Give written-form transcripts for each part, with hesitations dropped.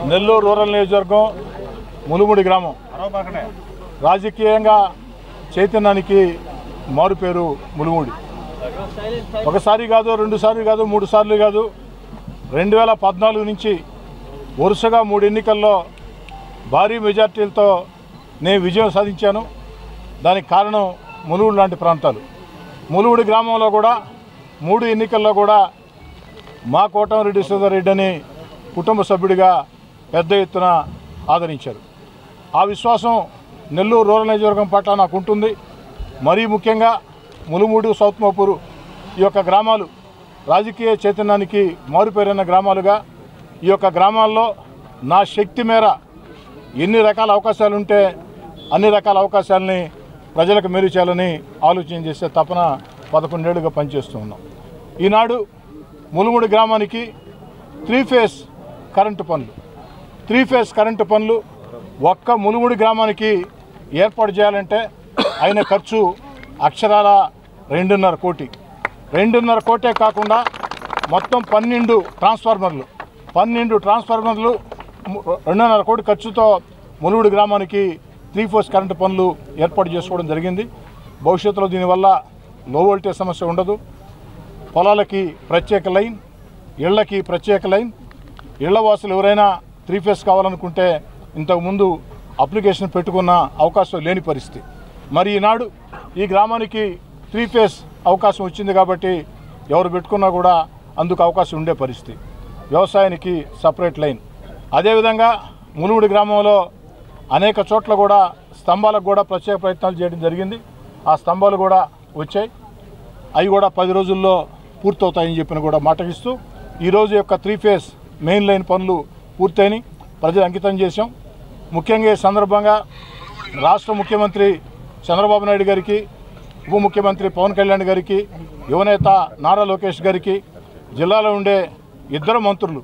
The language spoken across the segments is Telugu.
నెల్లూరు రూరల్ నియోజకవర్గం ములుముడి గ్రామం రాజకీయంగా చైతన్యానికి మారు పేరు ములుముడి. ఒకసారి కాదు, రెండుసార్లు కాదు, మూడు సార్లు కాదు, 2014 నుంచి వరుసగా 3 ఎన్నికల్లో భారీ మెజార్టీలతో నేను విజయం సాధించాను. దానికి కారణం ములుగుడు లాంటి ప్రాంతాలు. ములుగుడి గ్రామంలో కూడా 3 ఎన్నికల్లో కూడా మా కోటమిరెడ్డి శ్రీధర్ రెడ్డి అని కుటుంబ సభ్యుడిగా పెద్ద ఎత్తున ఆదరించారు. ఆ విశ్వాసం నెల్లూరు రూరల్ నియోజకవర్గం పట్ల నాకు ఉంటుంది. మరీ ముఖ్యంగా ములుముడు, సౌత్ మోపూరు ఈ యొక్క గ్రామాలు రాజకీయ చైతన్యానికి మారుపేరైన గ్రామాలుగా, ఈ యొక్క గ్రామాల్లో నా శక్తి మేర ఎన్ని రకాల అవకాశాలు ఉంటే అన్ని రకాల అవకాశాలని ప్రజలకు మేలు చేయాలని ఆలోచన చేసే తపన 11 ఏళ్లుగా పనిచేస్తూ ఉన్నాం. ఈనాడు ములుముడి గ్రామానికి 3 ఫేజ్ కరెంటు పనులు ఒక్క ములుముడి గ్రామానికి ఏర్పాటు చేయాలంటే అయిన ఖర్చు అక్షరాల 2.5 కోటి. 2.5 కోటే కాకుండా మొత్తం 12 ట్రాన్స్ఫార్మర్లు 2.5 కోటి ఖర్చుతో ములుముడి గ్రామానికి 3 ఫేజ్ కరెంటు పనులు ఏర్పాటు చేసుకోవడం జరిగింది. భవిష్యత్తులో దీనివల్ల లో వోల్టేజ్ సమస్య ఉండదు. పొలాలకి ప్రత్యేక లైన్, ఇళ్లకి ప్రత్యేక లైన్. ఇళ్లవాసులు ఎవరైనా 3 ఫేజ్ కావాలనుకుంటే ఇంతకుముందు అప్లికేషన్ పెట్టుకున్న అవకాశం లేని పరిస్థితి. మరి ఈనాడు ఈ గ్రామానికి 3 ఫేజ్ అవకాశం వచ్చింది కాబట్టి ఎవరు పెట్టుకున్నా కూడా అందుకు అవకాశం ఉండే పరిస్థితి. వ్యవసాయానికి సపరేట్ లైన్. అదేవిధంగా ములుముడి గ్రామంలో అనేక చోట్ల కూడా స్తంభాలకు కూడా ప్రత్యేక ప్రయత్నాలు చేయడం జరిగింది. ఆ స్తంభాలు కూడా వచ్చాయి. అవి కూడా 10 రోజుల్లో పూర్తవుతాయని చెప్పిన కూడా మాటకిస్తూ ఈరోజు యొక్క 3 ఫేజ్ మెయిన్ లైన్ పనులు పూర్తయినాయి. ప్రజలు అంకితం చేశాం. ముఖ్యంగా ఈ సందర్భంగా రాష్ట్ర ముఖ్యమంత్రి చంద్రబాబు నాయుడు గారికి, ఉప ముఖ్యమంత్రి పవన్ కళ్యాణ్ గారికి, యువనేత నారా లోకేష్ గారికి, జిల్లాలో ఉండే 2 మంత్రులు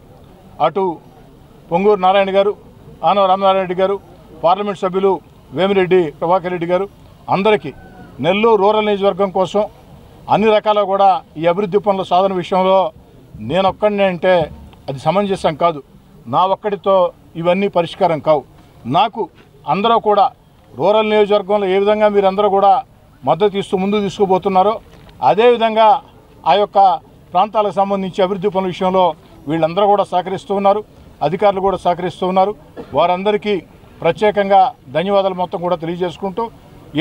అటు పొంగూరు నారాయణ గారు, ఆనవ రామనారాయణ రెడ్డి గారు, పార్లమెంట్ సభ్యులు వేమిరెడ్డి ప్రభాకర్ రెడ్డి గారు అందరికీ నెల్లూరు రూరల్ నియోజకవర్గం కోసం అన్ని రకాల కూడా ఈ అభివృద్ధి పనుల సాధన విషయంలో నేనొక్కడినే అంటే అది సమంజసం కాదు. నా ఒక్కడితో ఇవన్నీ పరిష్కారం కావు. నాకు అందరూ కూడా రూరల్ నియోజకవర్గంలో ఏ విధంగా మీరందరూ కూడా మద్దతు ఇస్తూ ముందుకు తీసుకుపోతున్నారో అదేవిధంగా ఆ యొక్క ప్రాంతాలకు సంబంధించి అభివృద్ధి పనుల విషయంలో వీళ్ళందరూ కూడా సహకరిస్తూ ఉన్నారు. అధికారులు కూడా సహకరిస్తూ ఉన్నారు. వారందరికీ ప్రత్యేకంగా ధన్యవాదాలు మొత్తం కూడా తెలియజేసుకుంటూ,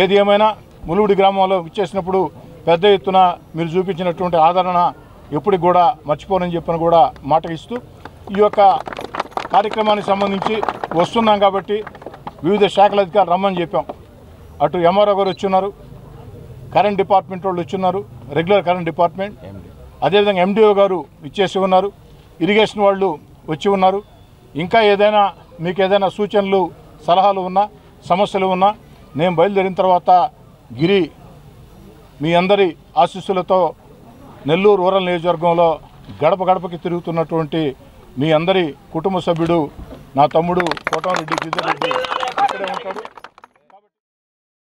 ఏది ఏమైనా ములుగుడి గ్రామంలో ఇచ్చేసినప్పుడు పెద్ద ఎత్తున మీరు చూపించినటువంటి ఆదరణ ఎప్పటికి కూడా మర్చిపోనని చెప్పిన కూడా మాట ఇస్తూ, ఈ యొక్క కార్యక్రమానికి సంబంధించి వస్తున్నాం కాబట్టి వివిధ శాఖల అధికారులు రమ్మని చెప్పాం. అటు ఎంఆర్ఓ గారు వచ్చున్నారు, కరెంట్ డిపార్ట్మెంట్ వాళ్ళు వచ్చున్నారు, రెగ్యులర్ కరెంట్ డిపార్ట్మెంట్, అదేవిధంగా ఎండిఓ గారు ఇచ్చేసి ఉన్నారు, ఇరిగేషన్ వాళ్ళు వచ్చి ఉన్నారు. ఇంకా ఏదైనా మీకు ఏదైనా సూచనలు, సలహాలు ఉన్నా, సమస్యలు ఉన్నా నేను బయలుదేరిన తర్వాత గిరి మీ అందరి ఆశీస్సులతో నెల్లూరు రూరల్ నియోజకవర్గంలో గడప గడపకి తిరుగుతున్నటువంటి మీ అందరి కుటుంబ సభ్యుడు నా తమ్ముడు కోటమిరెడ్డి శ్రీధర్ రెడ్డి ఇక్కడే ఉంటాడు.